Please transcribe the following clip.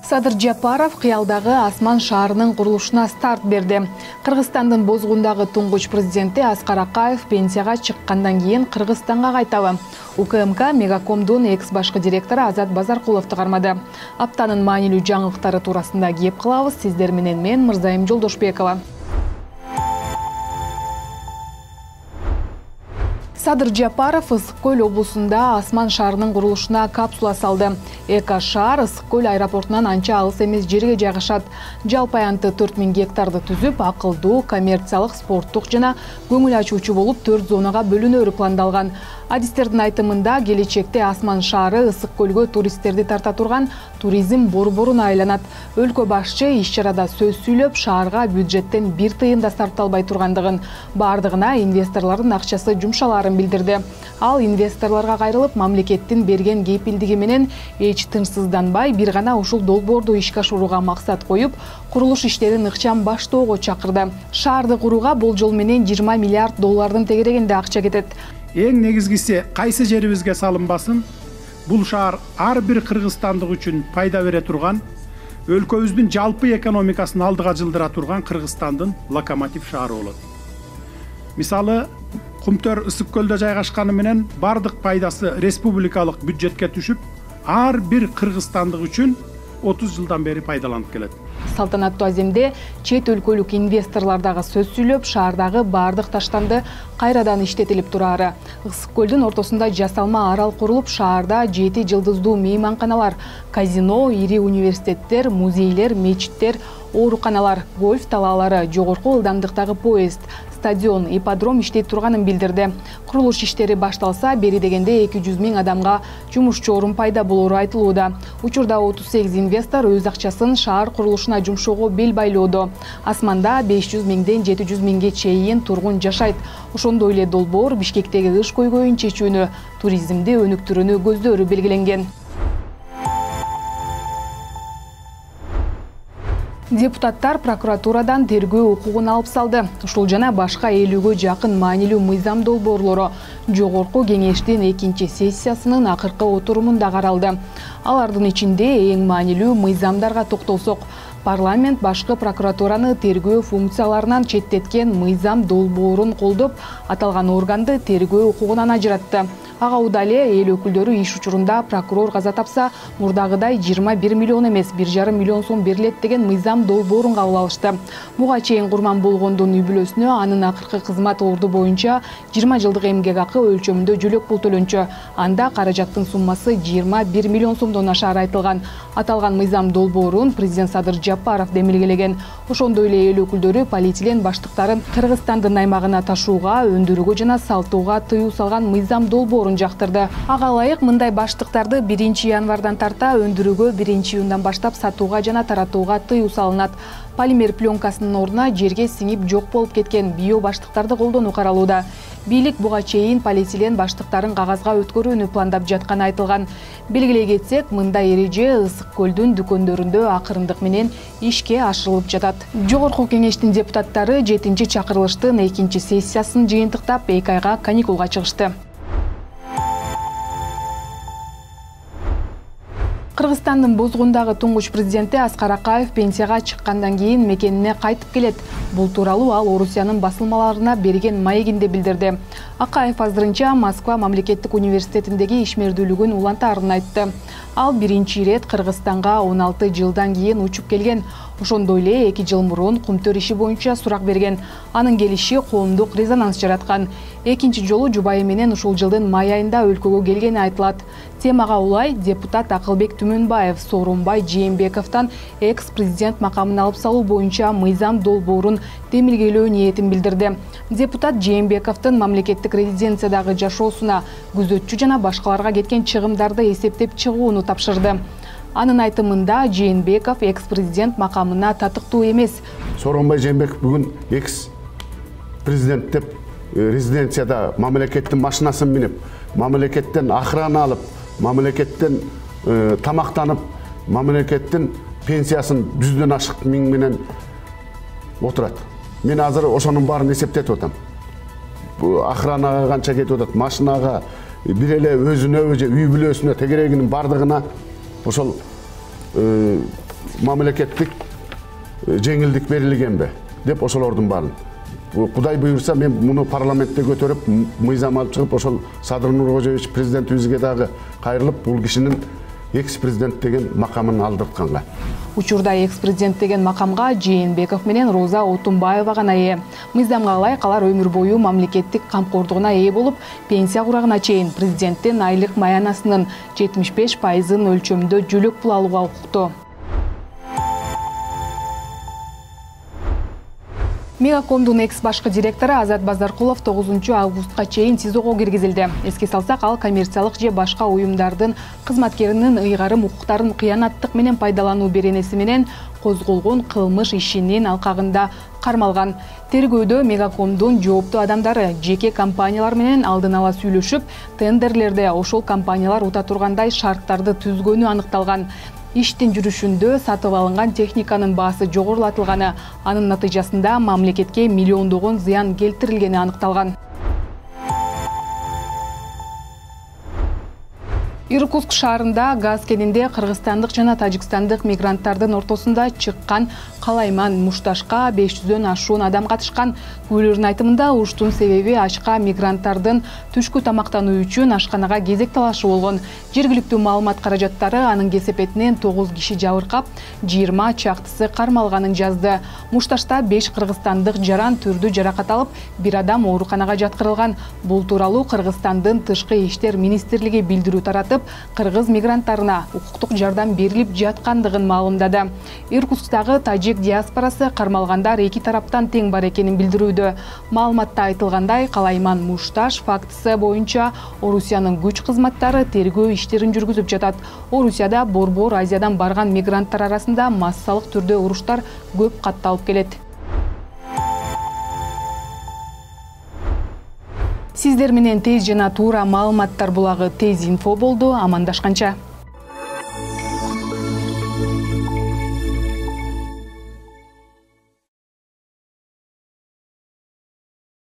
Садыр Жапаров кыялдагы Асман шаарынын курулушуна старт берди. Кыргызстандын бозгундагы туңгуч президенти Аскар Акаев пенсияга чыккандан кийин Кыргызстанга кайтабы. УКМК Мегакомдун экс-башкы директору Азат Базаркуловду кармады. Аптанын маанилүү жаңылыктары туурасында кеп кылабыз. Сиздер менен мен Мырзайым Жолдошбекова. Садыр Жапаров Ысык-Көл облусунда Асман шаарынын курулушуна капсула салды. Эко-шаар Ысык-Көл аэропортунан анча алыс эмес жерге жайгашат. Жалпы аянты 4000 гектарды түзүп, акылдуу, коммерциялык, спорттук жана көңүл ачуучу болуп 4 зонага бөлүнөрү пландалган. Адистердин айтымында келечекте Асман шаары Ысык-Көлгө туристтерди тарта турган туризм борборуна айланат. Өлкө башчы иш-чарада сөз сүйлөп, шаарга бюджеттен 1 тыйын да сарпталбай тургандыгын, бардыгына инвесторлордун акчасы жумшаларын билдирди. Ал инвесторлорго кайрылып, мамлекеттин берген кепилдиги менен эч тынчсызданбай бир гана ушул долбоорду ишке ашырууга максат коюп, курулуш иштерин ыкчам баштоого чакырды. Шаарды курууга болжол менен 20 миллиард доллардын тегерегинде акча кетет. Эң негизгиси кайсы жерибизге салынбасын, бул шаар ар бир кыргызстандык үчүн пайда бере турган, өлкөбүздүн жалпы экономикасын алдыга жылдыра турган Кыргызстандын локомотив шаары болот. Мисалы, Кумтөр Ысык-Көлдө жайгашканы менен бардык пайдасы республикалык бюджетке түшүп, ар бир кыргызстандык үчүн 30 жылдан бери пайдаланып келет. Салтанаттуу аземде чет өлкөлүк инвесторлор дагы сөз сүйлөп, шаардагы бардык таштанды кайрадан иштетилип турары. Ысык-Көлдүн ортосунда жасалма арал курулуп, шаарда 7 жылдыздуу мейманканалар, казино, ири университеттер, музейлер, мечиттер, ооруканалар, гольф талаалары, жогорку ылдамдыктагы поезд, стадион, ипподром иштей турганын билдирди. Курулуш иштери башталса, бери дегенде 200 000 адамга жумушчу орун пайда болору айтылууда. Учурда 38 инвестор өз акчасын шаар курулушуна жумшоого бел байлоодо. Асманда 500 000ден 700 000ге чейин тургун жашайт. Ошондой эле долбоор Бишкектеги кыш көйгөйүн чечүүнү, туризмди өнүктүрүүнү көздөрү белгиленген. Депутаттар прокуратурадан тергөө укугун алып салды. Ушул жана башка 50ге жакын маанилүү мыйзам долбоорлору Жогорку кеңештин 2-чи сессиясынын акыркы отурумунда каралды. Алардын ичинде эң маанилүү мыйзамдарга токтолсок, парламент башкы прокуратураны тергөө функцияларынан четтеткен мыйзам долбоорун колдоп, аталган органды тергөө укугунан ажыратты. Ага удале эл өкүлдөрү иш учурунда прокурор каза тапса, мурдагыдай 21 миллион эмес 1,5 миллион сом берилет деген мыйзам долбоорун кабыл алышты. Буга чейин курман болгондун үй бүлөсүнө анын акыркы кызмат орду боюнча 20 жылдык эмгек акы өлчөмүндө жөлөк пул төлөнчү. Анда каражаттын суммасы 21 миллион сомдон ашары айтылган. Аталган мыйзам долбоорун президент Садыр Жапаров демилгелеген. Ошондой эле эл өкүлдөрү полиэтилен баштыктарын Кыргызстандын аймагына ташууга, өндүрүүгө жана салтууга тыюу салган мыйзам долбоорун жактырды. Ага ылайык мындай баштыктарды 1 январдан тарта өндүрүүгө 1 июндан баштап сатууга жана таратууга тыюу салынат. Полимер пленкасынын ордуна жерге сиңип жок болуп кеткен био баштыктарды колдонуу каралууда. Бийлик буга чейин полиэтилен баштыктарын кагазга өткөрүүнү пландап жатканы айтылган. Белгилей кетсек, мындай эреже Ысык-Көлдүн дүкөндөрүндө акырындык менен ишке ашырылып жатат. Жогорку кеңештин депутаттары 7-чи чакырылыштын 2-чи сессиясын жыйынтыктап 2 айга каникулга чыгышты. Кыргызстандын бозгундагы туңгуч президенти Аскар Акаев пенсияга чыккандан кийин мекенине кайтып келет. Бул тууралуу ал Орусиянын басылмаларына берген маегинде билдирди. Акаев азырынча Москва мамлекеттик университетиндеги ишмердүүлүгүн улантаарын айтты. Ал биринчи ирет Кыргызстанга 16 жылдан кийин учуп келген. Ошондой эле 2 жыл мурун Кумтөр иши боюнча сурак берген. Анын келиши коомдук резонанс жараткан. Экинчи жолу жубайы менен ушул жылдын май айында өлкөгө келгени айтылат. Темага улай депутат Акылбек Түмөнбаев Сооронбай Жээнбековдон экс-президент макамын алып салуу боюнча мыйзам долбоорун демилгелөө ниетин билдирди. Депутат Жээнбековдун мамлекеттик резиденциядагы жашоосуна, күзөтчү жана башкаларга кеткен чыгымдарды эсептеп чыгууну тапшырды. Анын айтымында Жээнбеков экс-президент макамына татыктуу эмес. Сооронбай Жээнбеков бүгүн экс-президент деп резиденцияда мамлекеттин машинасын минип, мамлекеттен охрана алып, мамлекеттен тамактанып, мамлекеттин пенсиясын 100дөн ашык миң менен отурат. Мен азыр ошонун баарын эсептетип атам. Охранага канча кетип атат, машинага, бир эле өзүнө, үй бүлөсүнө, тегерегинин бардыгына ошол мамлекеттик жеңилдик берилгенби деп ошолордун баарын. Кудай буйурса мен муну парламентте көтөрүп, мыйзам алып чыгып, ошол Садыр Нуркожоевич президентибизге дагы кайрылып, бул кишинин экс-президент деген макамын алдыртканга. Учурда экс-президент деген макамга Жээнбеков менен Роза Отунбаева гана ээ. Мыйзамга ылайык алар өмүр бою мамлекеттик камкордугуна ээ болуп, пенсия курагына чейин президенттин айлык маянасынын 75%-ын өлчөмдө жөлөк пул алууга укуктуу. Мегакомдун экс-башкы директору Азат Базаркулов 9 августка чейин СИЗОго киргизилди. Эске салсак, ал коммерциялык же башка уюмдардын кызматкеринин ыйгарым укуктарын кыянаттык менен пайдалануу беренеси менен козголгон кылмыш ишинин алкагында кармалган. Тергөөдө Мегакомдун жооптуу адамдары жеке компаниялар менен алдын ала сүйлөшүп, тендерлерде ошол компаниялар ута тургандай шарттарды түзгөнү аныкталган. Иштин жүрүшүндө сатып алынган техниканын баасы жогорулатылганы, анын натыйжасында мамлекетке миллиондогон зыян келтирилгени аныкталган. Иркутск шаарында газ кенинде кыргызстандык жана тажикстандык мигранттардын ортосунда чыккан калайман мушташка 500дөн ашуун адам катышкан. Күбөлөрдүн айтымында уруштун себеби ачка мигранттардын түшкү тамактануу үчүн ашканага кезек талашы болгон. Жергиликтүү маалымат каражаттары анын кесепетинен 9 киши жабыркап, 20 чактысы кармалганын жазды. Мушташта 5 кыргызстандык жаран түрдүү жаракат алып, 1 адам ооруканага жаткырылган. Бул тууралуу Кыргызстандын Тышкы иштер министрлиги билдирүү таратып, кыргыз мигранттарына укуктук жардам берилип жаткандыгын маалымдады. Иркутскдагы тажик диаспорасы кармалгандар эки тараптан тең бар экенин билдирүүдө. Маалыматта айтылгандай, Калайман Мушташ фактысы боюнча Орусиянын күч кызматтары тергөө иштерин жүргүзүп жатат. Орусияда Борбор Азиядан барган мигранттар арасында массалык түрдө уруштар көп катталып келет. Сиздер менен тез жана туура маалыматтар булагы Тез инфо болду. Амандашканча.